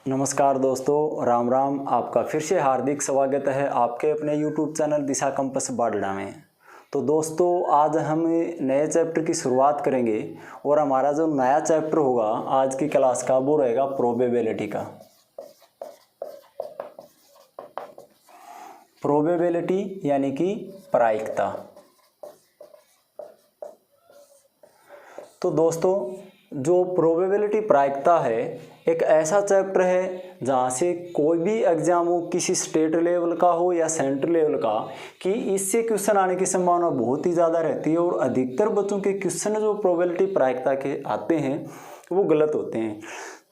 नमस्कार दोस्तों, राम राम। आपका फिर से हार्दिक स्वागत है आपके अपने YouTube चैनल दिशा कंपस बाडड़ा में। तो दोस्तों, आज हम नए चैप्टर की शुरुआत करेंगे और हमारा जो नया चैप्टर होगा आज की क्लास का वो रहेगा प्रोबेबिलिटी का। प्रोबेबिलिटी यानी कि प्रायिकता। तो दोस्तों, जो प्रोबेबिलिटी प्रायिकता है एक ऐसा चैप्टर है जहाँ से कोई भी एग्जाम हो, किसी स्टेट लेवल का हो या सेंट्रल लेवल का, कि इससे क्वेश्चन आने की संभावना बहुत ही ज़्यादा रहती है और अधिकतर बच्चों के क्वेश्चन जो प्रोबेबिलिटी प्रायिकता के आते हैं वो गलत होते हैं।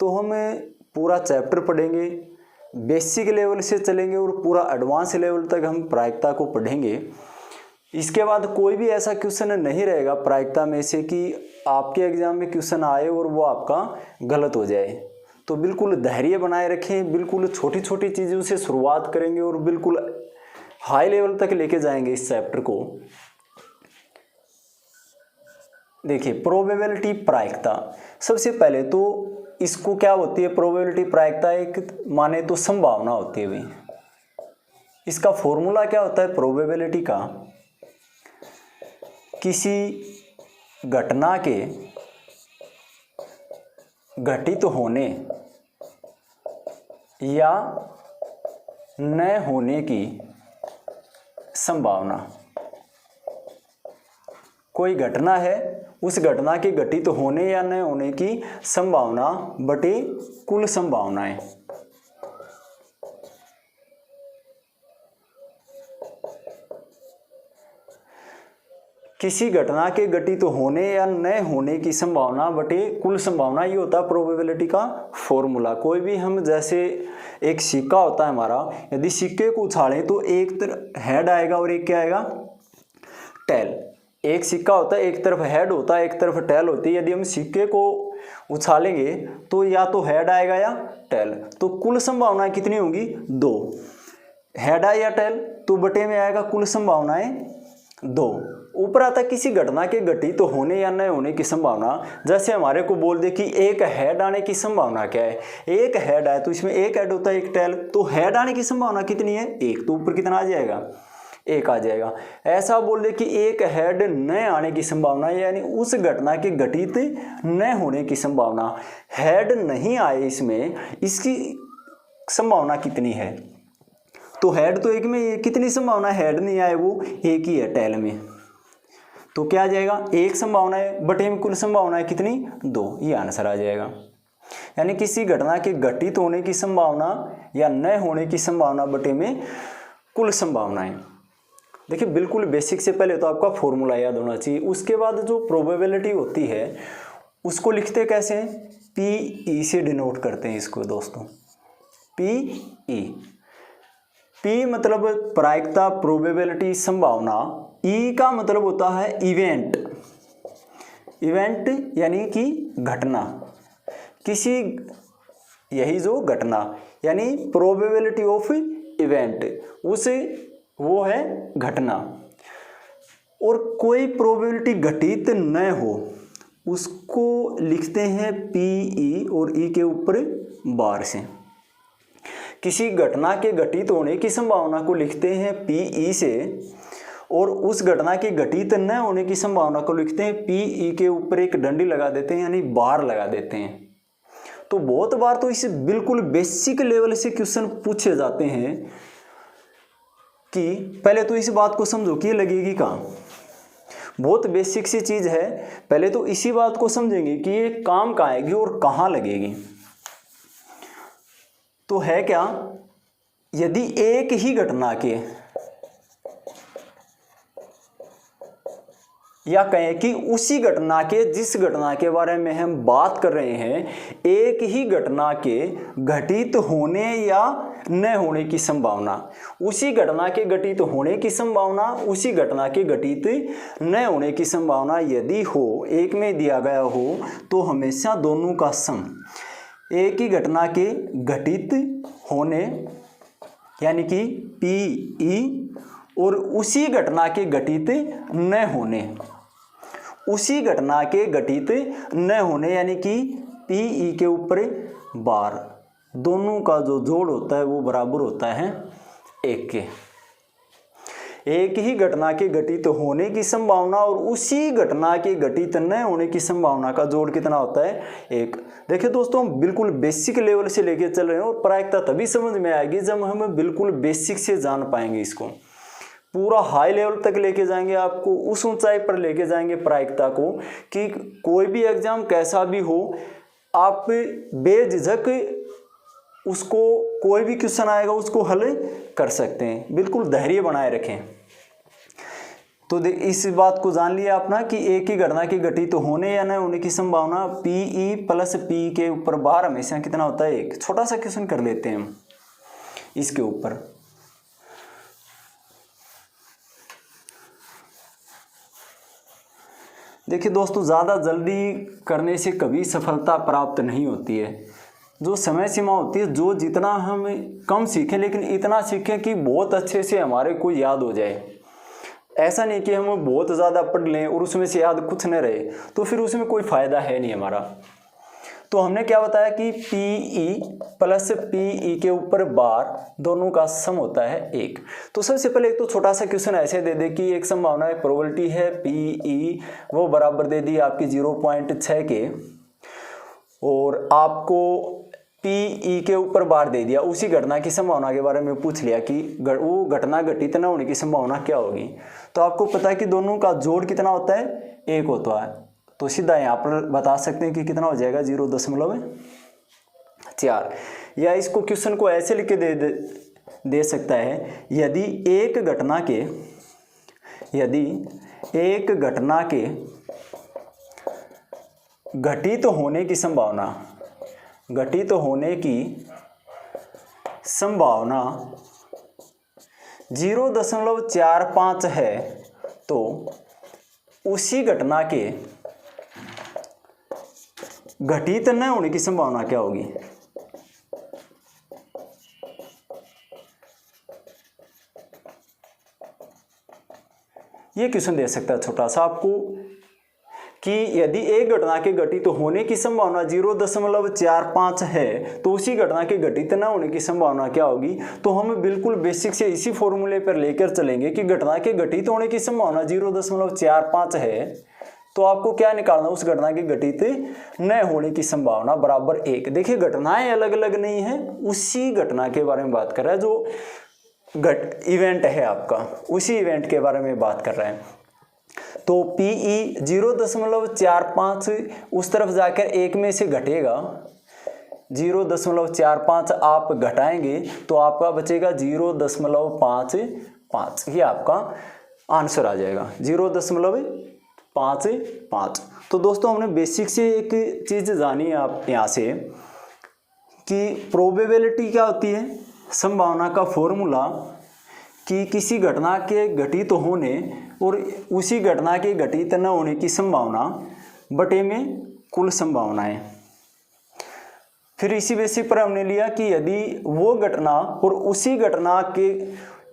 तो हम पूरा चैप्टर पढ़ेंगे, बेसिक लेवल से चलेंगे और पूरा एडवांस लेवल तक हम प्रायिकता को पढ़ेंगे। इसके बाद कोई भी ऐसा क्वेश्चन नहीं रहेगा प्रायिकता में से कि आपके एग्जाम में क्वेश्चन आए और वो आपका गलत हो जाए। तो बिल्कुल धैर्य बनाए रखें, बिल्कुल छोटी छोटी चीज़ों से शुरुआत करेंगे और बिल्कुल हाई लेवल तक लेके जाएंगे इस चैप्टर को। देखिए, प्रोबेबिलिटी प्रायिकता, सबसे पहले तो इसको क्या होती है प्रोबेबिलिटी प्रायिकता, एक माने तो संभावना होती है भाई। इसका फॉर्मूला क्या होता है प्रोबेबिलिटी का? किसी घटना के घटित होने या न होने की संभावना। कोई घटना है, उस घटना के घटित होने या न होने की संभावना बटे कुल संभावनाएं। किसी घटना के घटित होने या न होने की संभावना बटे कुल संभावना, ये होता है प्रोबेबिलिटी का फॉर्मूला। कोई भी हम जैसे एक सिक्का होता है हमारा, यदि सिक्के को उछालें तो एक तरफ हेड आएगा और एक क्या आएगा, टेल। एक सिक्का होता है, एक तरफ हेड होता है, एक तरफ टेल होती है। यदि हम सिक्के को उछालेंगे तो या तो हेड आएगा या टेल। तो कुल संभावनाएं कितनी होंगी? 2। हेड आए या टेल तो बटे में आएगा कुल संभावनाएं 2। ऊपर आता किसी घटना के घटित तो होने या न होने की संभावना। जैसे हमारे को बोल दे कि एक हेड आने की संभावना क्या है, एक हेड आए तो इसमें एक हेड होता है एक टेल, तो हेड आने की संभावना कितनी है? 1। तो ऊपर कितना आ जाएगा? 1 आ जाएगा। ऐसा बोल दे कि एक हेड न आने की संभावना, यानी उस घटना के घटित न होने की संभावना। हेड नहीं आए इसमें, इसकी संभावना कितनी है? तो हेड तो एक में, कितनी संभावना हेड नहीं आए? वो एक ही है टेल में। तो क्या आ जाएगा? 1 संभावना है बटे में कुल संभावना है कितनी? 2। ये आंसर आ जाएगा। यानी किसी घटना के घटित होने की संभावना या न होने की संभावना बटे में कुल संभावनाएं। देखिए, बिल्कुल बेसिक से पहले तो आपका फॉर्मूला याद होना चाहिए। उसके बाद जो प्रोबेबिलिटी होती है उसको लिखते कैसे हैं? PE से डिनोट करते हैं इसको दोस्तों। PE, P मतलब प्रायिकता, प्रोबेबिलिटी, संभावना। E का मतलब होता है इवेंट। इवेंट यानी कि घटना, किसी, यही जो घटना यानी प्रोबेबिलिटी ऑफ इवेंट, उसे वो है घटना। और कोई प्रोबेबिलिटी घटित न हो उसको लिखते हैं PE और E के ऊपर बार से। किसी घटना के घटित होने की संभावना को लिखते हैं PE से और उस घटना के घटित न होने की संभावना को लिखते हैं PE के ऊपर एक डंडी लगा देते हैं, यानी बार लगा देते हैं। तो बहुत बार तो इसे बिल्कुल बेसिक लेवल से क्वेश्चन पूछे जाते हैं कि पहले तो इस बात को समझो कि ये लगेगी कहाँ। बहुत बेसिक सी चीज है, पहले तो इसी बात को समझेंगे कि ये काम कहाँ आएगी और कहाँ लगेगी। तो है क्या, यदि एक ही घटना के, या कहें कि उसी घटना के, जिस घटना के बारे में हम बात कर रहे हैं, एक ही घटना के घटित होने या न होने की संभावना, उसी घटना के घटित होने की संभावना, उसी घटना के घटित न होने की संभावना यदि हो, एक में दिया गया हो, तो हमेशा दोनों का सम, एक ही घटना के घटित होने यानी कि PE और उसी घटना के घटित न होने, उसी घटना के घटित न होने यानी कि PE के ऊपर बार, दोनों का जो जोड़ होता है वो बराबर होता है 1 के। एक ही घटना के घटित होने की संभावना और उसी घटना के घटित न होने की संभावना का जोड़ कितना होता है 1। देखिए दोस्तों, हम बिल्कुल बेसिक लेवल से लेके चल रहे हैं और प्रायिकता तभी समझ में आएगी जब हम बिल्कुल बेसिक से जान पाएंगे। इसको पूरा हाई लेवल तक लेके जाएंगे, आपको उस ऊंचाई पर लेके जाएंगे प्रायिकता को कि कोई भी एग्जाम कैसा भी हो, आप बेझिझक उसको कोई भी क्वेश्चन आएगा उसको हल कर सकते हैं। बिल्कुल धैर्य बनाए रखें। तो इस बात को जान लिया आपने कि एक ही घटना के घटित होने या न होने की संभावना पीई प्लस पी के ऊपर बार हमेशा कितना होता है 1। छोटा सा क्वेश्चन कर लेते हैं हम इसके ऊपर। देखिए दोस्तों, ज़्यादा जल्दी करने से कभी सफलता प्राप्त नहीं होती है। जो समय सीमा होती है, जो जितना हम कम सीखें लेकिन इतना सीखें कि बहुत अच्छे से हमारे को याद हो जाए। ऐसा नहीं कि हम बहुत ज़्यादा पढ़ लें और उसमें से याद कुछ न रहे, तो फिर उसमें कोई फ़ायदा है नहीं हमारा। तो हमने क्या बताया कि पीई प्लस पीई के ऊपर बार दोनों का सम होता है 1। तो सबसे पहले एक तो छोटा सा क्वेश्चन ऐसे दे दे कि एक संभावना है, प्रोबेबिलिटी है पीई, वो बराबर दे दी आपकी 0.6 के, और आपको पीई के ऊपर बार दे दिया। उसी घटना की संभावना के बारे में पूछ लिया कि वो घटना घटित न होने की संभावना क्या होगी। तो आपको पता है कि दोनों का जोड़ कितना होता है 1 होता है। तो सीधा यहाँ पर बता सकते हैं कि कितना हो जाएगा 0.4। या इसको क्वेश्चन को ऐसे लिख के दे सकता है, यदि एक घटना के घटित होने की संभावना 0.45 है तो उसी घटना के घटित न होने की संभावना क्या होगी। ये क्वेश्चन दे सकता है छोटा सा आपको कि यदि एक घटना के घटित होने की संभावना 0.45 है तो उसी घटना के घटित न होने की संभावना क्या होगी। तो हम बिल्कुल बेसिक से इसी फॉर्मूले पर लेकर चलेंगे कि घटना के घटित होने की संभावना 0.45 है तो आपको क्या निकालना, उस घटना के घटित न होने की संभावना बराबर 1। देखिए घटनाएं अलग अलग नहीं है, उसी घटना के बारे में बात कर रहा है, जो इवेंट है आपका, उसी इवेंट के बारे में बात कर रहे हैं। तो पीई 0.45 उस तरफ जाकर 1 में से घटेगा, 0.45 आप घटाएंगे तो आपका बचेगा 0.55। ये आपका आंसर आ जाएगा 0.55। तो दोस्तों हमने बेसिक से एक चीज़ जानी आप यहाँ से कि प्रोबेबिलिटी क्या होती है, संभावना का फॉर्मूला कि किसी घटना के घटित होने और उसी घटना के घटित न होने की संभावना बटे में कुल संभावनाएं। फिर इसी बेसिस पर हमने लिया कि यदि वो घटना और उसी घटना के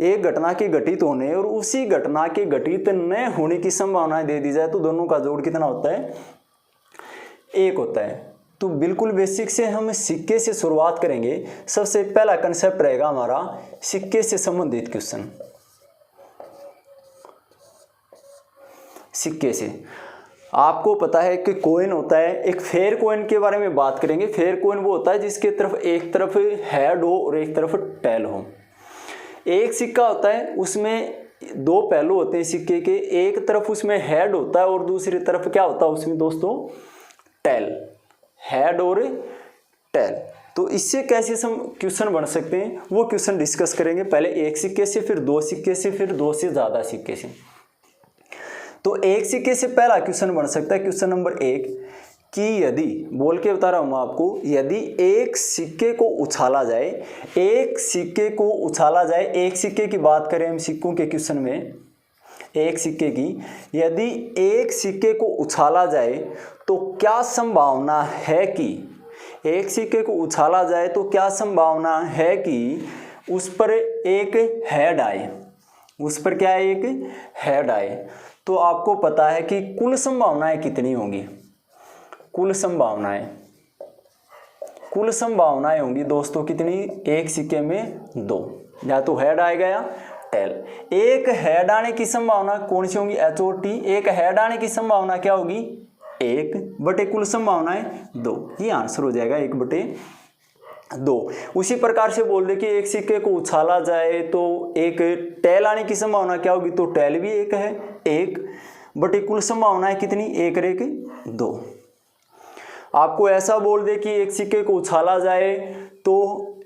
एक घटना के घटित होने और उसी घटना के घटित न होने की संभावनाएं दे दी जाए तो दोनों का जोड़ कितना होता है 1 होता है। तो बिल्कुल बेसिक से हम सिक्के से शुरुआत करेंगे। सबसे पहला कंसेप्ट रहेगा हमारा सिक्के से संबंधित क्वेश्चन। सिक्के से आपको पता है कि कॉइन होता है, एक फेयर कॉइन के बारे में बात करेंगे। फेयर कॉइन वो होता है जिसके तरफ एक तरफ हेड हो और एक तरफ टेल हो। एक सिक्का होता है उसमें 2 पहलू होते हैं सिक्के के, एक तरफ उसमें हेड होता है और दूसरी तरफ क्या होता है उसमें दोस्तों टेल, हेड और टेल। तो इससे कैसे क्वेश्चन बन सकते हैं वो क्वेश्चन डिस्कस करेंगे। पहले एक सिक्के से, फिर 2 सिक्के से, फिर 2 से ज़्यादा सिक्के से। तो एक सिक्के से पहला क्वेश्चन बन सकता है क्वेश्चन नंबर 1 कि यदि, बोल के बता रहा हूँ मैं आपको, यदि एक सिक्के को उछाला जाए, एक सिक्के को उछाला जाए, एक सिक्के की बात करें हम सिक्कों के क्वेश्चन में, एक सिक्के की, यदि एक सिक्के को उछाला जाए तो क्या संभावना है कि, एक सिक्के को उछाला जाए तो क्या संभावना है कि उस पर एक हेड आए, उस पर क्या है एक हेड आए। तो आपको पता है कि कुल संभावनाएं कितनी होंगी, कुल कुल संभावनाएं होंगी दोस्तों कितनी, एक सिक्के में 2, या तो हेड आएगा या टेल। एक हेड आने की संभावना कौन सी होगी, एच और टी। एक हेड आने की संभावना क्या होगी, 1/, कुल संभावनाएं 2, ये आंसर हो जाएगा 1/2। उसी प्रकार से बोल दे कि एक सिक्के को उछाला जाए तो एक टेल आने की संभावना क्या होगी, तो टेल भी 1 है, 1/, कुल संभावनाएं कितनी, 1/2। आपको ऐसा बोल दे कि एक सिक्के को उछाला जाए तो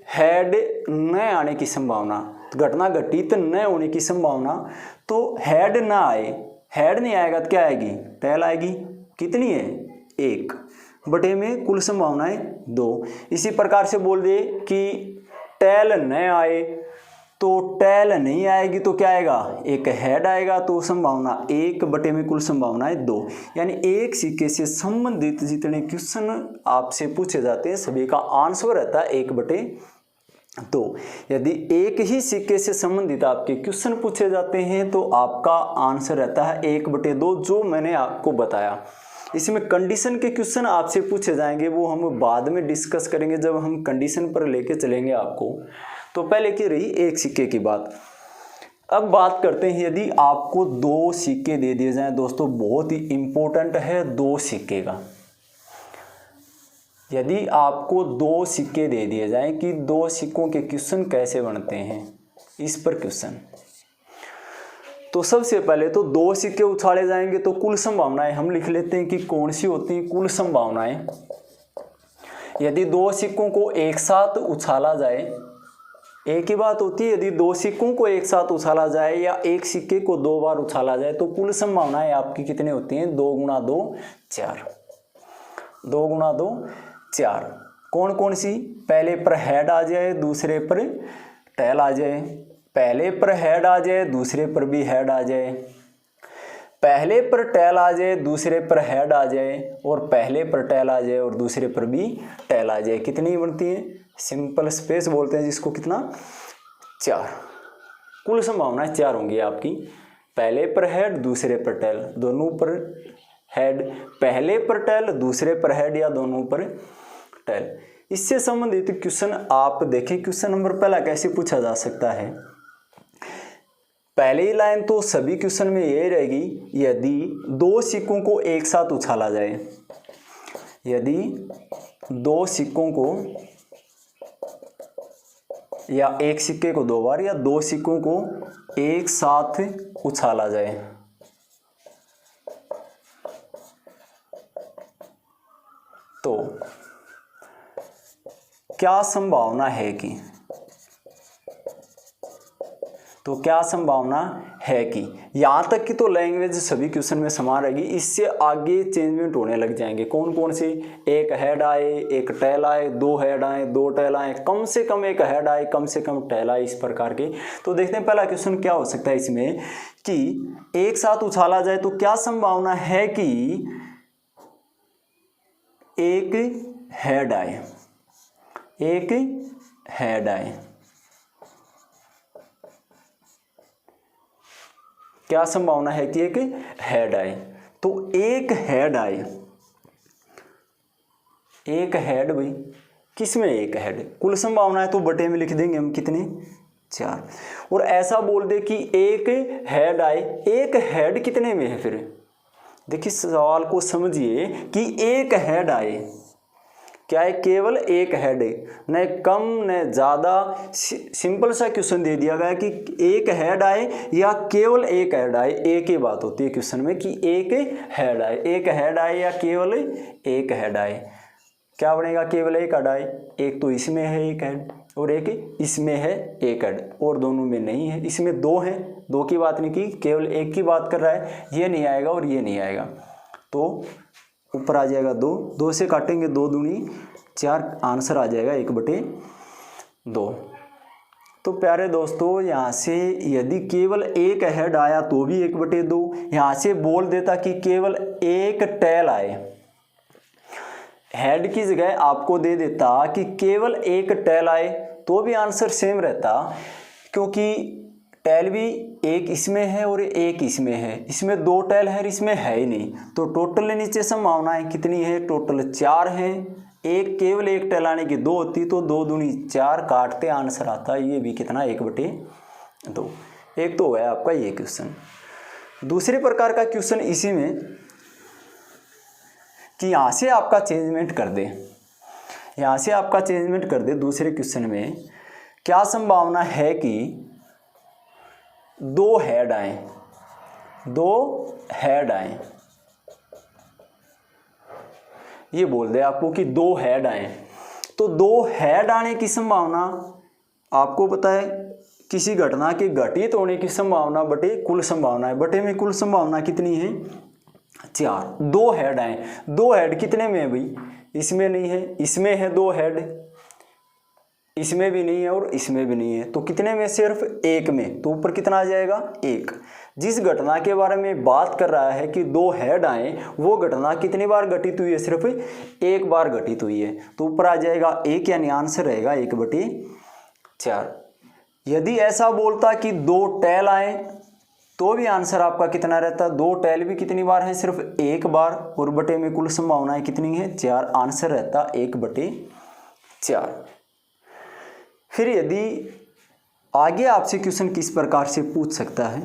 हेड न आने की संभावना, घटना घटित न होने की संभावना, तो हेड ना आए, हेड नहीं आएगा तो क्या आएगी, टेल आएगी, कितनी है, 1/, में कुल संभावनाएं 2। इसी प्रकार से बोल दे कि टेल न आए तो टेल नहीं आएगी तो क्या आएगा, एक हेड आएगा, तो संभावना 1/, में कुल संभावनाएं 2। यानी एक सिक्के से संबंधित जितने क्वेश्चन आपसे पूछे जाते हैं सभी का आंसर रहता है 1/2। यदि एक ही सिक्के से संबंधित आपके क्वेश्चन पूछे जाते हैं तो आपका आंसर रहता है 1/2, जो मैंने आपको बताया। इसमें कंडीशन के क्वेश्चन आपसे पूछे जाएंगे, वो हम बाद में डिस्कस करेंगे जब हम कंडीशन पर लेके चलेंगे आपको। तो पहले की रही एक सिक्के की बात। अब बात करते हैं यदि आपको 2 सिक्के दे दिए जाएं दोस्तों, बहुत ही इंपॉर्टेंट है 2 सिक्के का। यदि आपको 2 सिक्के दे दिए जाएं कि 2 सिक्कों के क्वेश्चन कैसे बनते हैं, इस पर क्वेश्चन। तो सबसे पहले तो 2 सिक्के उछाले जाएंगे तो कुल संभावनाएं हम लिख लेते हैं कि कौन सी होती हैं, कुल संभावनाएं। यदि 2 सिक्कों को एक साथ उछाला जाए, एक ही बात होती है, यदि 2 सिक्कों को एक साथ उछाला जाए या एक सिक्के को 2 बार उछाला जाए तो कुल संभावनाएं आपकी कितनी होती हैं, 2 × 2 4, 2 × 2 4। कौन कौन सी, पहले पर हेड आ जाए, दूसरे पर टेल आ जाए, पहले पर हेड आ जाए, दूसरे पर भी हेड आ जाए, पहले पर टेल आ जाए, दूसरे पर हेड आ जाए, और पहले पर टेल आ जाए और दूसरे पर भी टेल आ जाए। कितनी बनती है, सिंपल स्पेस बोलते हैं जिसको, कितना, 4। कुल संभावनाएं 4 होंगी आपकी। पहले पर हेड, दूसरे पर टेल, दोनों पर हेड, पहले पर टेल, दूसरे पर हेड, या दोनों पर टेल। इससे संबंधित क्वेश्चन आप देखें। क्वेश्चन नंबर पहला कैसे पूछा जा सकता है, पहली लाइन तो सभी क्वेश्चन में यही रहेगी, यदि 2 सिक्कों को एक साथ उछाला जाए, यदि 2 सिक्कों को या एक सिक्के को 2 बार या 2 सिक्कों को एक साथ उछाला जाए, तो क्या संभावना है कि, तो क्या संभावना है कि, यहाँ तक की तो लैंग्वेज सभी क्वेश्चन में समान रहेगी। इससे आगे चेंजमेंट होने लग जाएंगे। कौन कौन से, एक हेड आए, एक टेल आए, 2 हेड आए, 2 टेल आए, कम से कम एक हेड आए, कम से कम टेल आए, इस प्रकार के। तो देखते हैं पहला क्वेश्चन क्या हो सकता है इसमें, कि एक साथ उछाला जाए तो क्या संभावना है कि एक हेड आए, एक हेड आए। क्या संभावना है कि एक हेड आए, तो एक हेड आए, एक हेड, भाई किसमें एक हेड, कुल संभावना है तो बटे में लिख देंगे हम, कितने, 4। और ऐसा बोल दे कि एक हेड आए, एक हेड कितने में है, फिर देखिए सवाल को समझिए कि एक हेड आए, क्या है, केवल एक हेड है, न कम न ज़्यादा। सिंपल सा क्वेश्चन दे दिया गया कि एक हेड आए या केवल एक हेड आए, एक ही बात होती है क्वेश्चन में कि एक हेड आए, एक हेड आए या केवल एक हेड आए। क्या बनेगा, केवल एक हेड आए, एक तो इसमें है एक हेड और एक इसमें है एक हेड, और दोनों में नहीं है, इसमें 2 है, 2 की बात नहीं की, केवल एक की बात कर रहा है, ये नहीं आएगा और ये नहीं आएगा, तो ऊपर आ जाएगा 2, 2 से काटेंगे 2 दूनी 4, आंसर आ जाएगा 1/2। तो प्यारे दोस्तों, यहाँ से यदि केवल एक हेड आया तो भी 1/2, यहाँ से बोल देता कि केवल एक टेल आए, हेड की जगह आपको दे देता कि केवल एक टेल आए, तो भी आंसर सेम रहता, क्योंकि टेल भी एक इसमें है और एक इसमें है, इसमें 2 टेल है, इसमें है ही नहीं, तो टोटल नीचे संभावनाएं कितनी है, टोटल 4 है, एक केवल एक टेल आने की 2 होती तो 2 दूनी 4 काटते आंसर आता, ये भी कितना 1/2। एक तो है आपका ये क्वेश्चन। दूसरे प्रकार का क्वेश्चन इसी में कि यहाँ से आपका चेंजमेंट कर दे, यहाँ से आपका चेंजमेंट कर दे। दूसरे क्वेश्चन में क्या संभावना है कि 2 हेड आए, 2 हेड आए, ये बोल दे आपको कि 2 हेड आए, तो 2 हेड आने की संभावना आपको पता है किसी घटना के घटित होने की संभावना बटे कुल संभावना है, बटे में कुल संभावना कितनी है 4। 2 हेड आए, 2 हेड कितने में है भाई, इसमें नहीं है, इसमें है 2 हेड, इसमें भी नहीं है और इसमें भी नहीं है, तो कितने में सिर्फ 1 में, तो ऊपर कितना आ जाएगा 1। जिस घटना के बारे में बात कर रहा है कि 2 हेड आए, वो घटना कितनी बार घटित हुई है, सिर्फ 1 बार घटित हुई है, तो ऊपर आ जाएगा 1, यानी आंसर रहेगा 1/4। यदि ऐसा बोलता कि 2 टेल आए तो भी आंसर आपका कितना रहता, 2 टेल भी कितनी बार है, सिर्फ 1 बार, और बटे में कुल संभावनाएं कितनी है 4, आंसर रहता 1/4। फिर यदि आगे आपसे क्वेश्चन किस प्रकार से पूछ सकता है,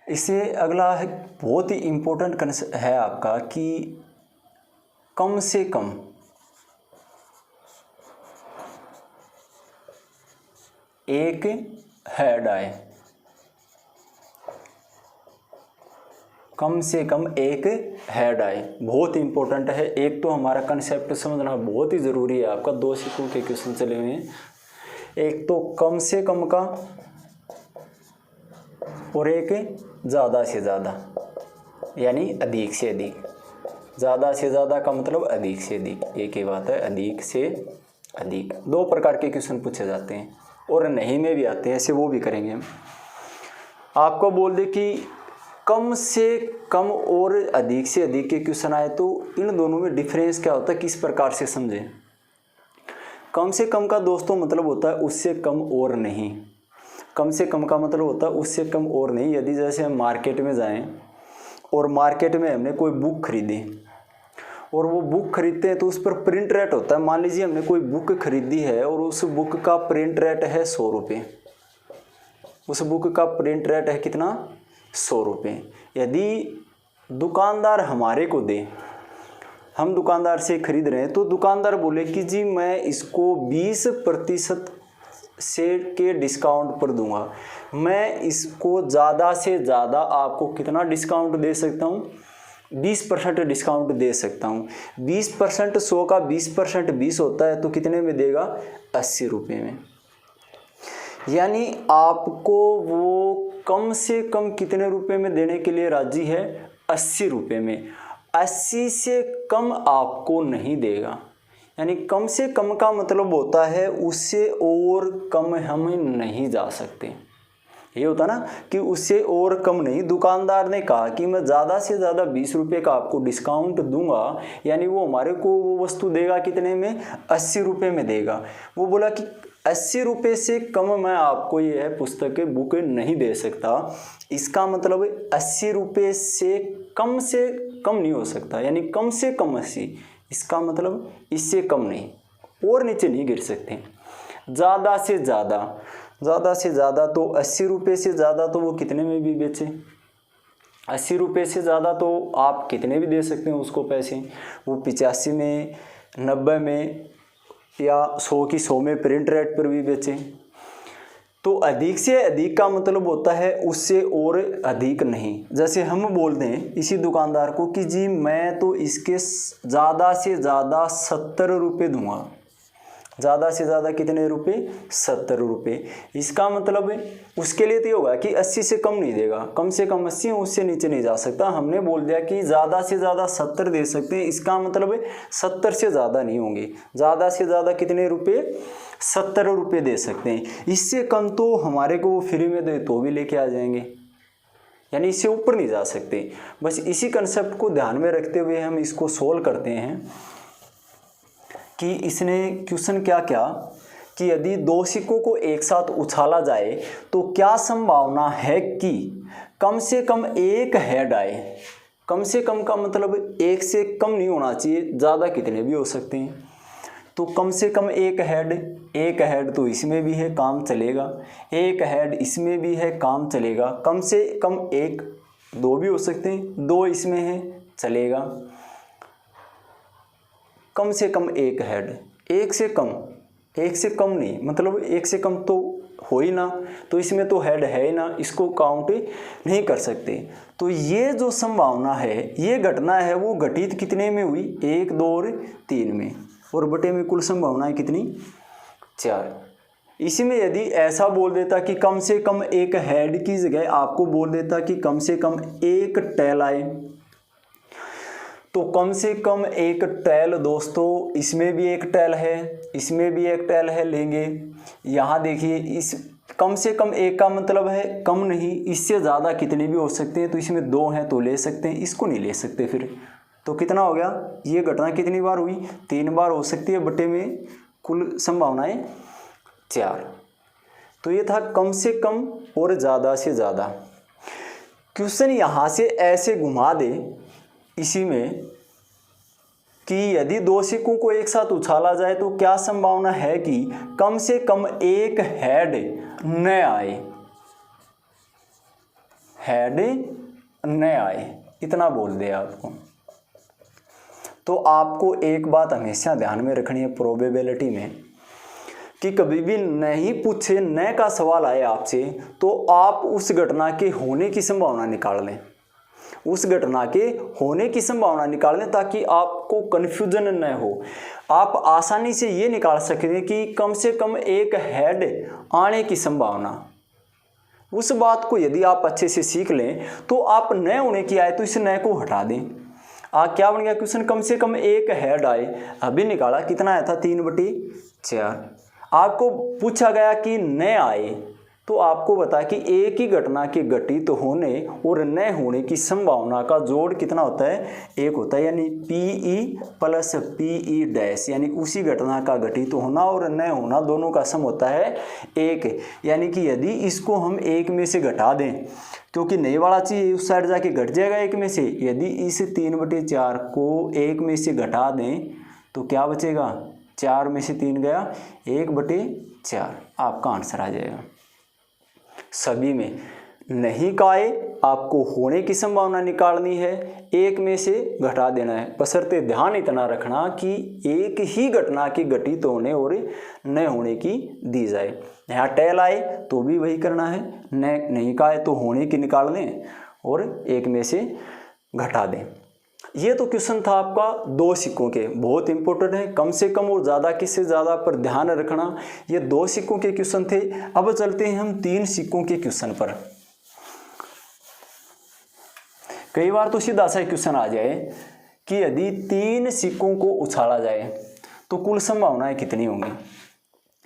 इसे अगला है बहुत ही इंपॉर्टेंट है आपका कि कम से कम एक हेड आए, कम से कम एक हेड आए, बहुत इंपॉर्टेंट है। एक तो हमारा कंसेप्ट समझना बहुत ही ज़रूरी है आपका, 2 सिक्कों के क्वेश्चन चले हुए हैं, एक तो कम से कम का और एक ज़्यादा से ज़्यादा, यानी अधिक से अधिक। ज़्यादा से ज़्यादा का मतलब अधिक से अधिक, एक ही बात है, अधिक से अधिक। 2 प्रकार के क्वेश्चन पूछे जाते हैं और नहीं में भी आते हैं, ऐसे वो भी करेंगे हम। आपको बोल दे कि कम से कम और अधिक से अधिक के क्वेश्चन आए तो इन दोनों में डिफरेंस क्या होता है, किस प्रकार से समझें। कम से कम का दोस्तों मतलब होता है उससे कम और नहीं, कम से कम का मतलब होता है उससे कम और नहीं। यदि जैसे हम मार्केट में जाएं और मार्केट में हमने कोई बुक खरीदी और वो बुक खरीदते हैं तो उस पर प्रिंट रेट होता है। मान लीजिए हमने कोई बुक खरीदी है और उस बुक का प्रिंट रेट है 100 रुपये, उस बुक का प्रिंट रेट है कितना 100 रुपये। यदि दुकानदार हमारे को दे, हम दुकानदार से खरीद रहे हैं, तो दुकानदार बोले कि जी मैं इसको 20% से के डिस्काउंट पर दूंगा, मैं इसको ज़्यादा से ज़्यादा आपको कितना डिस्काउंट दे सकता हूँ, 20% डिस्काउंट दे सकता हूँ। 20% 100 का 20% 20 होता है, तो कितने में देगा 80 रुपये में। यानी आपको वो कम से कम कितने रुपए में देने के लिए राजी है, 80 रुपये में। 80 से कम आपको नहीं देगा। यानी कम से कम का मतलब होता है उससे और कम हम नहीं जा सकते। ये होता ना कि उससे और कम नहीं। दुकानदार ने कहा कि मैं ज़्यादा से ज़्यादा 20 रुपये का आपको डिस्काउंट दूंगा, यानी वो हमारे को वो वस्तु देगा कितने में, 80 रुपये में देगा। वो बोला कि 80 रुपये से कम मैं आपको ये है पुस्तक बुक नहीं दे सकता। इसका मतलब 80 रुपये से कम नहीं हो सकता, यानी कम से कम 80, इसका मतलब इससे कम नहीं और नीचे नहीं गिर सकते। ज़्यादा से ज़्यादा तो 80 रुपये से ज़्यादा तो वो कितने में भी बेचे, 80 रुपये से ज़्यादा तो आप कितने भी दे सकते हैं उसको पैसे, वो 85 में, 90 में या 100 की 100 में प्रिंट रेट पर भी बेचें। तो अधिक से अधिक का मतलब होता है उससे और अधिक नहीं। जैसे हम बोल दें इसी दुकानदार को कि जी मैं तो इसके ज़्यादा से ज़्यादा 70 रुपये दूँगा, ज़्यादा से ज़्यादा कितने रुपए, 70 रुपये। इसका मतलब उसके लिए तो होगा कि 80 से कम नहीं देगा, कम से कम 80, उससे नीचे नहीं जा सकता। हमने बोल दिया कि ज़्यादा से ज़्यादा 70 दे सकते हैं, इसका मतलब 70 से ज़्यादा नहीं होंगे। ज़्यादा से ज़्यादा कितने रुपये, 70 रुपये दे सकते हैं। इससे कम तो हमारे को वो फ्री में दे तो भी लेके आ जाएंगे, यानी इससे ऊपर नहीं जा सकते। बस इसी कंसेप्ट को ध्यान में रखते हुए हम इसको सोल्व करते हैं कि इसने क्वेश्चन क्या क्या कि यदि 2 सिक्कों को एक साथ उछाला जाए तो क्या संभावना है कि कम से कम एक हेड आए। कम से कम का मतलब एक से कम नहीं होना चाहिए, ज़्यादा कितने भी हो सकते हैं। तो कम से कम एक हेड तो इसमें भी है, काम चलेगा। एक हेड इसमें भी है, काम चलेगा। कम से कम एक, दो भी हो सकते हैं, दो इसमें है, चलेगा। कम से कम एक हेड, एक से कम नहीं, मतलब एक से कम तो हो ही ना, तो इसमें तो हेड है ही ना, इसको काउंट नहीं कर सकते। तो ये जो संभावना है, ये घटना है, वो घटित कितने में हुई? 1, 2 और 3 में, और बटे में कुल संभावनाएं कितनी? 4। इसी में यदि ऐसा बोल देता कि कम से कम एक हेड की जगह आपको बोल देता कि कम से कम एक टेल आए, तो कम से कम एक टेल दोस्तों, इसमें भी एक टेल है, इसमें भी एक टेल है, लेंगे। यहाँ देखिए, इस कम से कम एक का मतलब है कम नहीं, इससे ज़्यादा कितने भी हो सकते हैं। तो इसमें 2 हैं तो ले सकते हैं, इसको नहीं ले सकते। फिर तो कितना हो गया? ये घटना कितनी बार हुई? 3 बार हो सकती है, बटे में कुल संभावनाएं 4। तो ये था कम से कम और ज़्यादा से ज़्यादा। क्वेश्चन यहाँ से ऐसे घुमा दे इसी में कि यदि 2 सिक्कों को एक साथ उछाला जाए तो क्या संभावना है कि कम से कम एक हेड न आए, इतना बोल दिया आपको। तो आपको एक बात हमेशा ध्यान में रखनी है प्रोबेबिलिटी में, कि कभी भी नहीं पूछे, न का सवाल आए आपसे, तो आप उस घटना के होने की संभावना निकाल लें, उस घटना के होने की संभावना निकाल लें, ताकि आपको कन्फ्यूजन न हो। आप आसानी से ये निकाल सकें कि कम से कम एक हेड आने की संभावना। उस बात को यदि आप अच्छे से सीख लें तो आप न होने की आए तो इस न को हटा दें। क्या बन गया क्वेश्चन? कम से कम एक हेड आए, अभी निकाला, कितना आया था? 3/4। आपको पूछा गया कि न आए, तो आपको बता कि एक ही घटना के घटित होने और न होने की संभावना का जोड़ कितना होता है? 1 होता है, यानी PE प्लस PE डैश, यानी उसी घटना का घटित होना और न होना दोनों का सम होता है 1। यानी कि यदि इसको हम 1 में से घटा दें, क्योंकि नई वाला चीज उस साइड जाके घट जाएगा 1 में से, यदि इस 3/4 को 1 में से घटा दें तो क्या बचेगा? 4 में से 3 गया, 1/4 आपका आंसर आ जाएगा। सभी में नहीं का आए, आपको होने की संभावना निकालनी है, 1 में से घटा देना है। बशर्ते ध्यान इतना रखना कि एक ही घटना की घटित होने और न होने की दी जाए। यहाँ टेल आए तो भी वही करना है, नहीं का आए तो होने की निकाल दें और 1 में से घटा दें। ये तो क्वेश्चन था आपका 2 सिक्कों के, बहुत इंपॉर्टेंट है। कम से कम और ज़्यादा किससे ज़्यादा पर ध्यान रखना। ये 2 सिक्कों के क्वेश्चन थे। अब चलते हैं हम 3 सिक्कों के क्वेश्चन पर। कई बार तो सीधा सा क्वेश्चन आ जाए कि यदि 3 सिक्कों को उछाला जाए तो कुल संभावनाएं कितनी होंगी।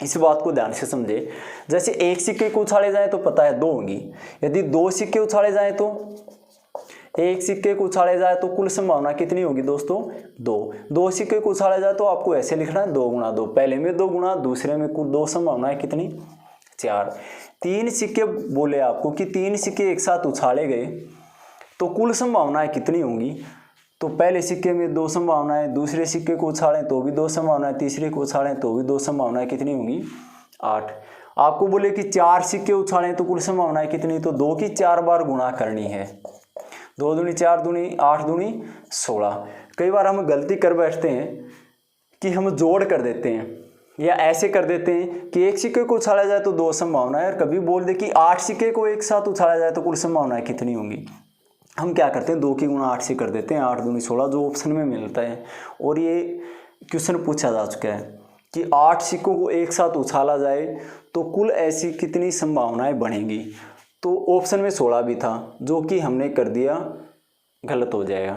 इस बात को ध्यान से समझे। जैसे 1 सिक्के को उछाले जाए तो पता है 2 होंगी, यदि 2 सिक्के उछाले जाए तो 1 सिक्के को उछाले जाए तो कुल संभावना कितनी होगी दोस्तों? 2 सिक्के को उछाला जाए तो आपको ऐसे लिखना है 2 गुणा 2, पहले में 2 गुणा, दूसरे में कुल 2 संभावनाएं कितनी? 4। 3 सिक्के बोले आपको कि 3 सिक्के एक साथ उछाले गए तो कुल संभावनाएं कितनी होंगी? तो पहले सिक्के में 2 संभावनाएं, दूसरे सिक्के को उछालें तो भी 2 संभावनाएं, तीसरे को उछालें तो भी 2 संभावनाएं, कितनी होंगी? 8। आपको बोले कि 4 सिक्के उछालें तो कुल संभावनाएं कितनी? तो 2 की 4 बार गुणा करनी है। 2 दूनी 4 दूनी 8 दूनी 16। कई बार हम गलती कर बैठते हैं कि हम जोड़ कर देते हैं या ऐसे कर देते हैं कि 1 सिक्के को उछाला जाए तो 2 संभावनाएं, और कभी बोल दे कि 8 सिक्के को एक साथ उछाला जाए तो कुल संभावनाएं कितनी होंगी। हम क्या करते हैं 2 की गुणा 8 से कर देते हैं, 8 दूनी 16 जो ऑप्शन में मिलता है। और ये क्वेश्चन पूछा जा चुका है कि 8 सिक्कों को एक साथ उछाला जाए तो कुल ऐसी कितनी संभावनाएं बनेंगी। तो ऑप्शन में 16 भी था, जो कि हमने कर दिया, गलत हो जाएगा।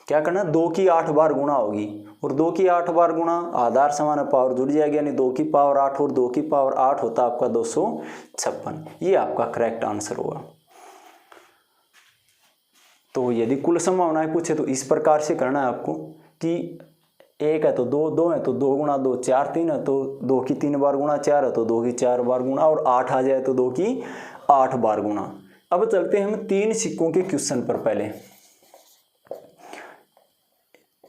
क्या करना? 2 की 8 बार गुणा होगी, और 2 की 8 बार गुणा, आधार समान पावर जुड़ जाएगी, यानी 2 की पावर 8 और 2 की पावर 8 होता आपका 256। ये आपका करेक्ट आंसर होगा। तो यदि कुल संभावनाएं पूछे तो इस प्रकार से करना है आपको कि 1 है तो 2, 2 है तो 2 गुणा 2, 4 3 है तो 2 की 3 बार गुणा, 4 है तो 2 की 4 बार गुणा, और 8 आ जाए तो 2 की 8 बार गुणा। अब चलते हैं हम 3 सिक्कों के क्वेश्चन पर। पहले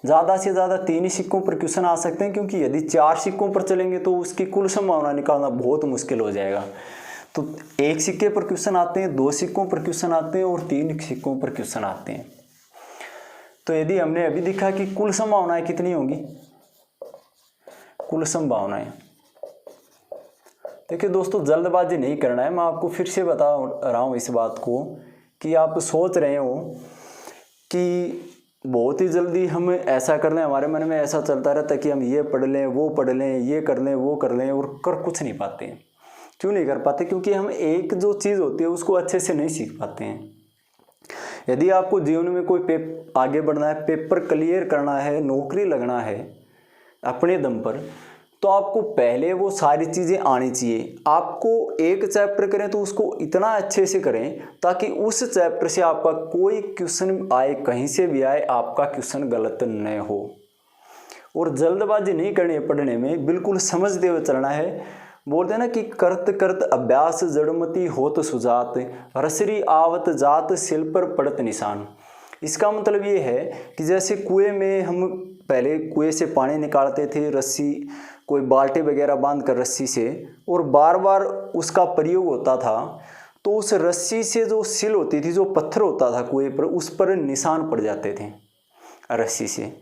ज़्यादा से ज़्यादा 3 ही सिक्कों पर क्वेश्चन आ सकते हैं, क्योंकि यदि 4 सिक्कों पर चलेंगे तो उसकी कुल संभावना निकालना बहुत मुश्किल हो जाएगा। तो 1 सिक्के पर क्वेश्चन आते हैं, 2 सिक्कों पर क्वेश्चन आते हैं और 3 सिक्कों पर क्वेश्चन आते हैं। तो यदि हमने अभी देखा कि कुल संभावनाएं कितनी होंगी, कुल संभावनाएं, देखिए दोस्तों जल्दबाजी नहीं करना है। मैं आपको फिर से बता रहा हूँ इस बात को कि आप सोच रहे हो कि बहुत ही जल्दी हम ऐसा कर लें, हमारे मन में ऐसा चलता रहता है कि हम ये पढ़ लें, वो पढ़ लें, ये कर लें, वो कर लें, और कर कुछ नहीं पाते हैं। क्यों नहीं कर पाते? क्योंकि हम एक जो चीज़ होती है उसको अच्छे से नहीं सीख पाते हैं। यदि आपको जीवन में कोई आगे बढ़ना है, पेपर क्लियर करना है, नौकरी लगना है अपने दम पर, तो आपको पहले वो सारी चीज़ें आनी चाहिए। आपको एक चैप्टर करें तो उसको इतना अच्छे से करें ताकि उस चैप्टर से आपका कोई क्वेश्चन आए, कहीं से भी आए, आपका क्वेश्चन गलत न हो। और जल्दबाजी नहीं करनी है पढ़ने में, बिल्कुल समझते हुए चलना है। बोलते हैं ना कि करत करत अभ्यास जड़मती होत सुजात, रसरी आवत जात सिल पर पड़त निशान। इसका मतलब ये है कि जैसे कुएं में हम पहले कुएं से पानी निकालते थे, रस्सी, कोई बाल्टी वगैरह बांध कर रस्सी से, और बार बार उसका प्रयोग होता था, तो उस रस्सी से जो सिल होती थी, जो पत्थर होता था कुएं पर, उस पर निशान पड़ जाते थे रस्सी से।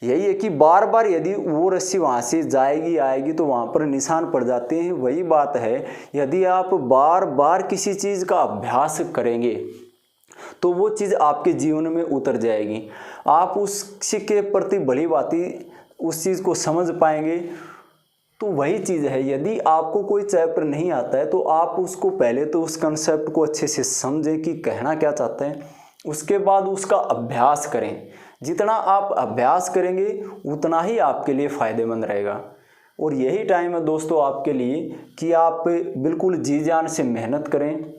यही है कि बार बार यदि वो रस्सी वहाँ से जाएगी आएगी तो वहाँ पर निशान पड़ जाते हैं। वही बात है, यदि आप बार बार किसी चीज़ का अभ्यास करेंगे तो वो चीज़ आपके जीवन में उतर जाएगी। आप उसी के प्रति भली भांति उस चीज़ को समझ पाएंगे। तो वही चीज़ है, यदि आपको कोई चैप्टर नहीं आता है तो आप उसको पहले तो उस कंसेप्ट को अच्छे से समझें कि कहना क्या चाहते हैं, उसके बाद उसका अभ्यास करें। जितना आप अभ्यास करेंगे उतना ही आपके लिए फ़ायदेमंद रहेगा। और यही टाइम है दोस्तों आपके लिए कि आप बिल्कुल जी जान से मेहनत करें।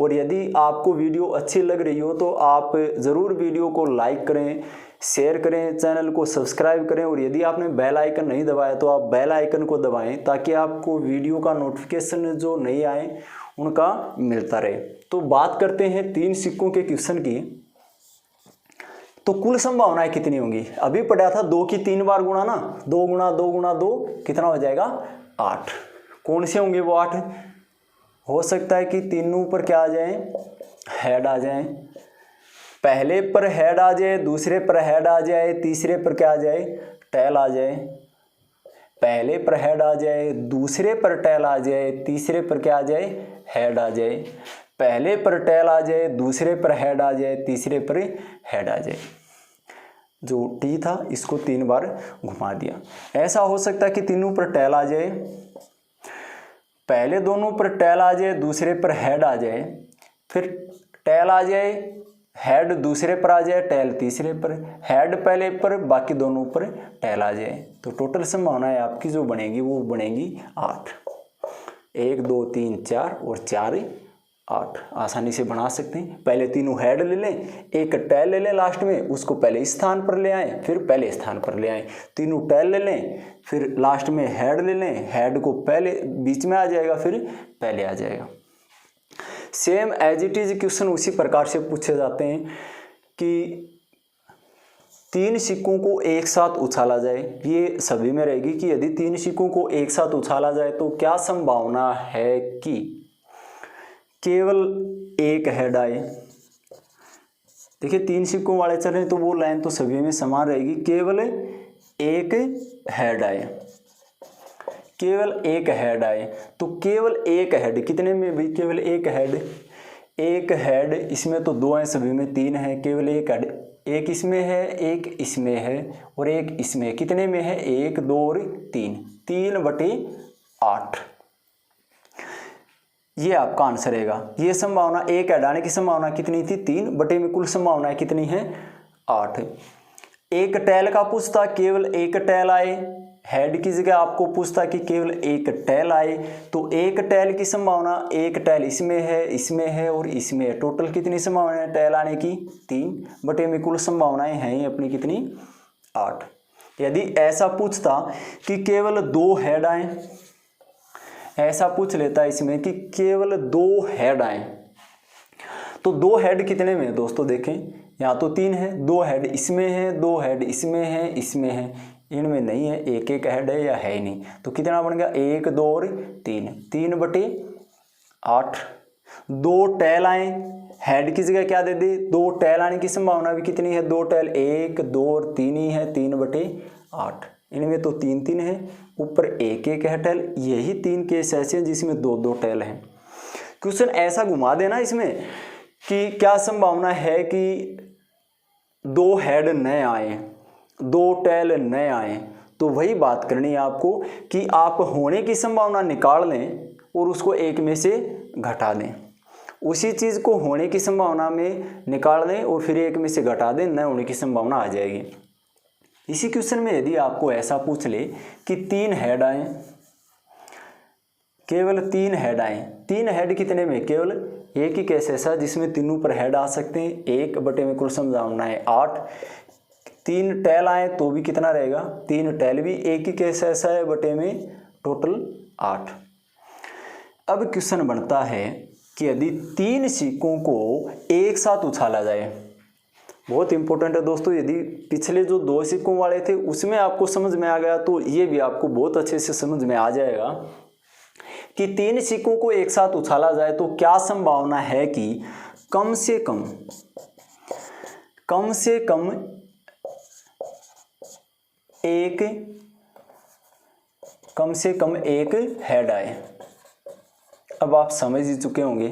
और यदि आपको वीडियो अच्छी लग रही हो तो आप ज़रूर वीडियो को लाइक करें, शेयर करें, चैनल को सब्सक्राइब करें। और यदि आपने बेल आइकन नहीं दबाया तो आप बेल आइकन को दबाएं ताकि आपको वीडियो का नोटिफिकेशन जो नहीं आए उनका मिलता रहे। तो बात करते हैं 3 सिक्कों के क्वेश्चन की। तो कुल संभावनाएं कितनी होंगी? अभी पढ़ा था 2 की 3 बार गुणा ना, 2 गुणा 2 गुणा 2 कितना हो जाएगा? 8। कौन से होंगे वो 8? हो सकता है कि तीनों पर क्या आ जाए? हेड आ जाए। पहले पर हेड आ जाए, दूसरे पर हेड आ जाए, तीसरे पर क्या आ जाए? टेल आ जाए। पहले पर हेड आ जाए, दूसरे पर टेल आ जाए, तीसरे पर क्या आ जाए? हेड आ जाए। पहले पर टेल आ जाए, दूसरे पर हेड आ जाए, तीसरे पर हेड आ जाए। जो टी था इसको 3 बार घुमा दिया। ऐसा हो सकता है कि तीनों पर टेल आ जाए, पहले दोनों पर टेल आ जाए, दूसरे पर हेड आ जाए, फिर टेल आ जाए, हेड दूसरे पर आ जाए, टेल तीसरे पर, हेड पहले पर, बाकी दोनों पर टेल आ जाए। तो टोटल संभावनाएं आपकी जो बनेगी वो बनेगी 8। 1 2 3 4 और 4 8 आसानी से बना सकते हैं। पहले तीनों हेड ले लें, एक टेल ले लें लास्ट में, उसको पहले इस स्थान पर ले आएँ, फिर पहले स्थान पर ले आएँ। तीनों टेल ले लें, फिर लास्ट में हेड ले लें, हेड को पहले बीच में आ जाएगा, फिर पहले आ जाएगा। Same as it is question उसी प्रकार से पूछे जाते हैं कि 3 सिक्कों को एक साथ उछाला जाए। ये सभी में रहेगी कि यदि 3 सिक्कों को एक साथ उछाला जाए तो क्या संभावना है कि केवल एक हेड आए। देखिए 3 सिक्कों वाले चल रहे हैं तो वो लाइन तो सभी में समान रहेगी, केवल एक हेड आए, केवल एक हेड आए। तो केवल एक हेड कितने में भी? केवल एक हेड, एक हेड इसमें तो 2 हैं, सभी में 3 है, केवल एक हेड, एक इसमें है, एक इसमें है और एक इसमें, कितने में है? 1 2 और 3, 3/8। ये आपका आंसर रहेगा। ये संभावना एक हेड आने की संभावना कितनी थी? 3 बटे में कुल संभावनाएं कितनी है? 8। एक टेल का पूछता केवल एक टेल आए, हेड की जगह आपको पूछता कि केवल एक टेल आए, तो एक टेल की संभावना, एक टेल इसमें है और इसमें है। टोटल कितनी संभावना है टेल आने की? 3 बटे में कुल संभावनाएं हैं अपनी कितनी? 8। यदि ऐसा पूछता कि केवल 2 हेड आए, ऐसा पूछ लेता इसमें कि केवल 2 हेड आए, तो 2 हेड कितने में है दोस्तों, देखें यहाँ तो 3 है, 2 हेड इसमें है, 2 हेड इसमें है, इसमें है, इनमें नहीं है, एक एक हेड है या है ही नहीं। तो कितना बन गया, 1 2 और 3, 3/8। 2 टेल आए, हेड की जगह क्या दे दे, 2 टेल आने की संभावना भी कितनी है, 2 टेल, 1 2 और 3 ही है, 3/8। इनमें तो 3 3 है, ऊपर एक एक है टेल। यही 3 केस ऐसे हैं जिसमें 2 2 टेल हैं। क्वेश्चन ऐसा घुमा देना इसमें कि क्या संभावना है कि 2 हेड नए आए, 2 टेल नए आए। तो वही बात करनी है आपको कि आप होने की संभावना निकाल लें और उसको एक में से घटा दें। उसी चीज़ को होने की संभावना में निकाल दें और फिर एक में से घटा दें, न होने की संभावना आ जाएगी। इसी क्वेश्चन में यदि आपको ऐसा पूछ ले कि 3 हेड आए, केवल 3 हेड आए, 3 हेड कितने में, केवल एक ही केस ऐसा जिसमें तीनों पर हेड आ सकते हैं, 1 में कुल संभावना है 8। 3 टेल आए तो भी कितना रहेगा, 3 टेल भी एक ही केस ऐसा है, बटे में टोटल 8। अब क्वेश्चन बनता है कि यदि 3 सिक्कों को एक साथ उछाला जाए, बहुत इंपॉर्टेंट है दोस्तों। यदि पिछले जो 2 सिक्कों वाले थे उसमें आपको समझ में आ गया तो ये भी आपको बहुत अच्छे से समझ में आ जाएगा कि 3 सिक्कों को एक साथ उछाला जाए तो क्या संभावना है कि कम से कम एक हेड आए। अब आप समझ ही चुके होंगे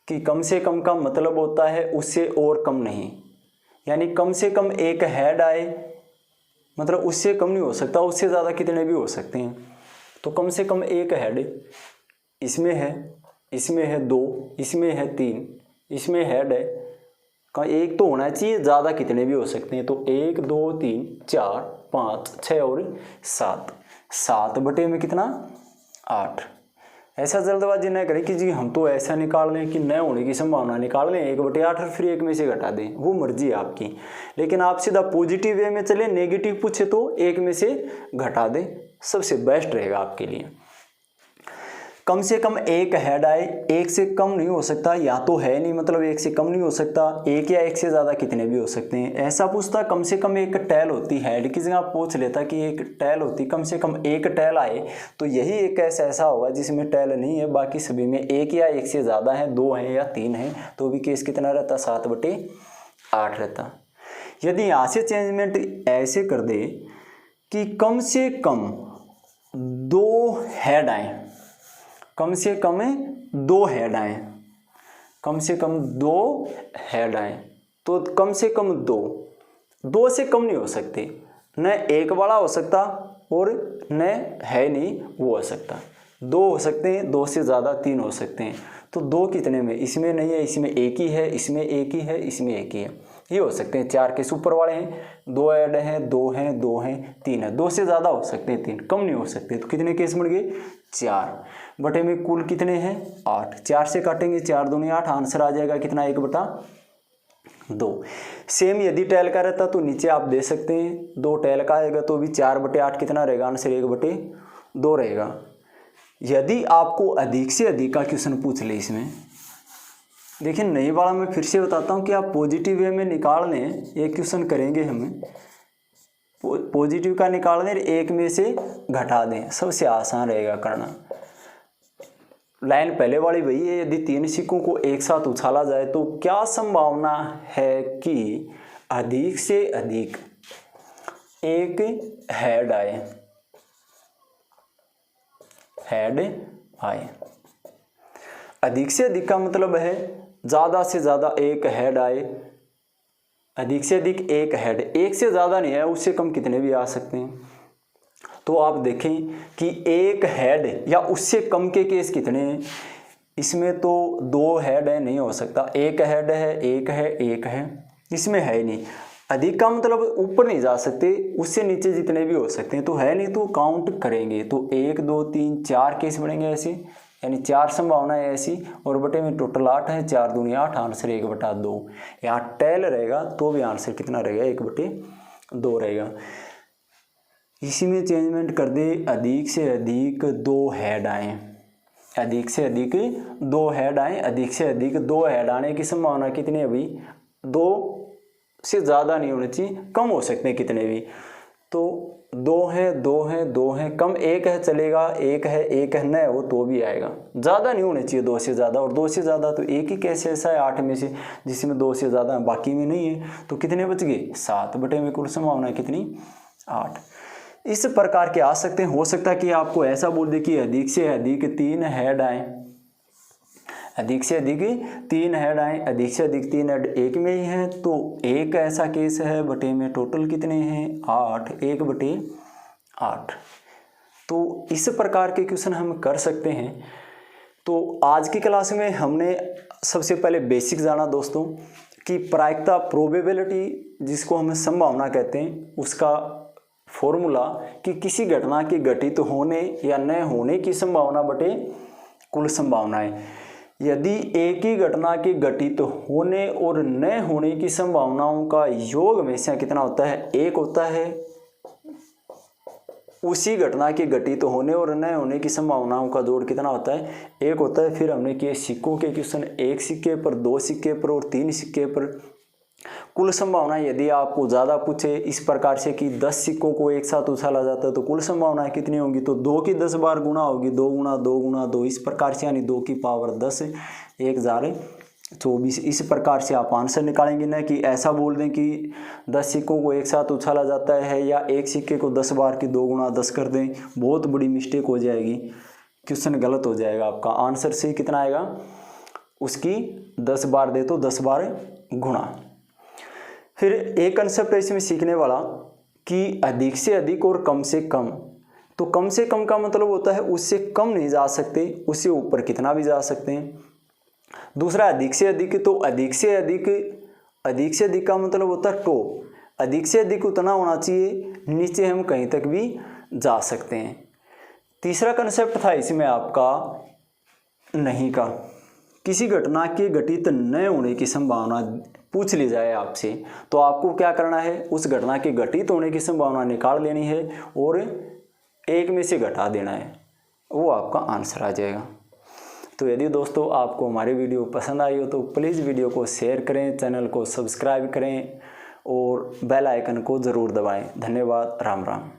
कि कम से कम का मतलब होता है उससे और कम नहीं, यानी कम से कम एक हेड आए मतलब उससे कम नहीं हो सकता, उससे ज़्यादा कितने भी हो सकते हैं। तो कम से कम एक हेड इसमें है, इसमें है 2, इसमें है 3, इसमें हेड है का एक तो होना चाहिए, ज़्यादा कितने भी हो सकते हैं। तो 1 2 3 4 5 6 और 7, 7 बटे में कितना 8। ऐसा जल्दबाजी न करें कि जी हम तो ऐसा निकाल लें कि न होने की संभावना निकाल लें 1/8 और फिर एक में से घटा दें, वो मर्जी है आपकी। लेकिन आप सीधा पॉजिटिव वे में चले, नेगेटिव पूछे तो एक में से घटा दें, सबसे बेस्ट रहेगा आपके लिए। कम से कम एक हेड आए, एक से कम नहीं हो सकता, या तो है नहीं मतलब एक से कम नहीं हो सकता, एक या एक से ज़्यादा कितने भी हो सकते हैं। ऐसा पूछता कम से कम एक टेल होती, हेड की जगह पूछ लेता कि एक टेल होती, कम से कम एक टेल आए तो यही एक केस ऐसा होगा जिसमें टेल नहीं है, बाकी सभी में एक या एक से ज़्यादा है, 2 है या 3 है, तो भी केस कितना रहता 7/8 रहता। यदि यहाँ से चेंजमेंट ऐसे कर दे कि कम से कम 2 हेड आए, कम से कम 2 हेड आए, कम से कम 2 हेड आए, तो कम से कम 2 से कम नहीं हो सकते, न एक वाला हो सकता और न है नहीं वो हो सकता। 2 हो सकते हैं, 2 से ज़्यादा 3 हो सकते हैं। तो 2 कितने में, इसमें नहीं है, इसमें एक ही है, इसमें एक ही है, इसमें एक ही है, ये हो सकते हैं। 4 के सुपर वाले हैं, 2 ऐड हैं, 2 हैं, 2 हैं, 3 है, 2 से ज़्यादा हो सकते हैं, 3 कम नहीं हो सकते। तो कितने केस बन गए 4 बटे में कुल कितने हैं 8, 4 से काटेंगे 4 दूनी 8, आंसर आ जाएगा कितना 1/2। सेम यदि टेल का रहता तो नीचे आप दे सकते हैं, 2 टेल का आएगा तो भी 4/8 कितना रहेगा, आंसर 1/2 रहेगा। यदि आपको अधिक से अधिक का क्वेश्चन पूछ ले इसमें, देखिए नई वाला मैं फिर से बताता हूँ कि आप पॉजिटिव वे में निकाल लें, एक क्वेश्चन करेंगे हमें पॉजिटिव का निकाल दें, एक में से घटा दें, सबसे आसान रहेगा करना। लाइन पहले वाली वही है, यदि 3 सिक्कों को एक साथ उछाला जाए तो क्या संभावना है कि अधिक से अधिक एक हेड आए। अधिक से अधिक का मतलब है ज़्यादा से ज़्यादा एक हेड आए, अधिक से अधिक एक हेड, एक से ज़्यादा नहीं है, उससे कम कितने भी आ सकते हैं। तो आप देखें कि एक हेड या उससे कम के केस कितने हैं, इसमें तो 2 हेड है, नहीं हो सकता, एक हेड है, एक है, एक है, इसमें है ही नहीं। अधिक का मतलब ऊपर नहीं जा सकते, उससे नीचे जितने भी हो सकते हैं, तो है नहीं तो काउंट करेंगे तो 1 2 3 4 केस बनेंगे ऐसे, यानी 4 संभावना है ऐसी, और बटे में टोटल 8 है, 4 दूनी 8, आंसर 1/2। यहाँ टेल रहेगा तो भी आंसर कितना रहेगा 1/2 रहेगा। इसी में चेंजमेंट कर दे, अधिक से अधिक 2 हेड आए, अधिक से अधिक 2 हेड आए, अधिक से अधिक 2 हेड आने की संभावना कितनी है भाई, 2 से ज़्यादा नहीं होने चाहिए, कम हो सकते हैं कितने भी। तो 2 है, 2 है, 2 है, कम 1 है चलेगा, 1 है, 1 है, न हो तो भी आएगा, ज़्यादा नहीं होने चाहिए 2 से ज़्यादा। और 2 से ज़्यादा तो एक ही कैसे ऐसा है 8 में से जिसमें 2 से ज़्यादा है, बाकी में नहीं है। तो कितने बच गए, 7 बटे में कुल संभावना कितनी, 8। इस प्रकार के आ सकते हैं। हो सकता है कि आपको ऐसा बोल दे कि अधिक से अधिक 3 हेड आए, अधिक से अधिक 3 हेड आए, अधिक से अधिक 3 हेड एक में ही है, तो एक ऐसा केस है, बटे में टोटल कितने हैं 8, 1 बटे 8। तो इस प्रकार के क्वेश्चन हम कर सकते हैं। तो आज की क्लास में हमने सबसे पहले बेसिक जाना दोस्तों कि प्रायिकता प्रोबेबिलिटी जिसको हम संभावना कहते हैं, उसका फॉर्मूला कि किसी घटना के घटित होने या न होने की संभावना बटे कुल संभावनाएं। यदि एक ही घटना के घटित होने और न होने की संभावनाओं का योग हमेशा कितना होता है, 1 होता है। उसी घटना के घटित होने और न होने की संभावनाओं का जोड़ कितना होता है, 1 होता है। फिर हमने किए सिक्कों के क्वेश्चन, 1 सिक्के पर, 2 सिक्के पर और 3 सिक्के पर कुल संभावना। यदि आपको ज़्यादा पूछे इस प्रकार से कि 10 सिक्कों को एक साथ उछाला जाता है तो कुल संभावना कितनी होगी, तो 2 की 10 बार गुणा होगी, 2 गुणा 2 गुणा 2 इस प्रकार से, यानी 2 की पावर 10, 1024। इस प्रकार से आप आंसर निकालेंगे। ना कि ऐसा बोल दें कि 10 सिक्कों को एक साथ उछाला जाता है या एक सिक्के को 10 बार की 2 गुणा 10 कर दें, बहुत बड़ी मिस्टेक हो जाएगी, क्वेश्चन गलत हो जाएगा आपका। आंसर से कितना आएगा, उसकी 10 बार दे तो 10 बार गुणा। फिर एक कंसेप्ट है इसमें सीखने वाला कि अधिक से अधिक और कम से कम। तो कम से कम का मतलब होता है उससे कम नहीं जा सकते, उससे ऊपर कितना भी जा सकते हैं। दूसरा अधिक से अधिक, तो अधिक से अधिक का मतलब होता है टॉप, अधिक से अधिक उतना होना चाहिए, नीचे हम कहीं तक भी जा सकते हैं। तीसरा कंसेप्ट था इसमें आपका नहीं का, किसी घटना के घटित न होने की संभावना पूछ ली जाए आपसे तो आपको क्या करना है, उस घटना के घटित होने की संभावना निकाल लेनी है और 1 में से घटा देना है, वो आपका आंसर आ जाएगा। तो यदि दोस्तों आपको हमारी वीडियो पसंद आई हो तो प्लीज़ वीडियो को शेयर करें, चैनल को सब्सक्राइब करें और बेल आइकन को ज़रूर दबाएं। धन्यवाद, राम राम।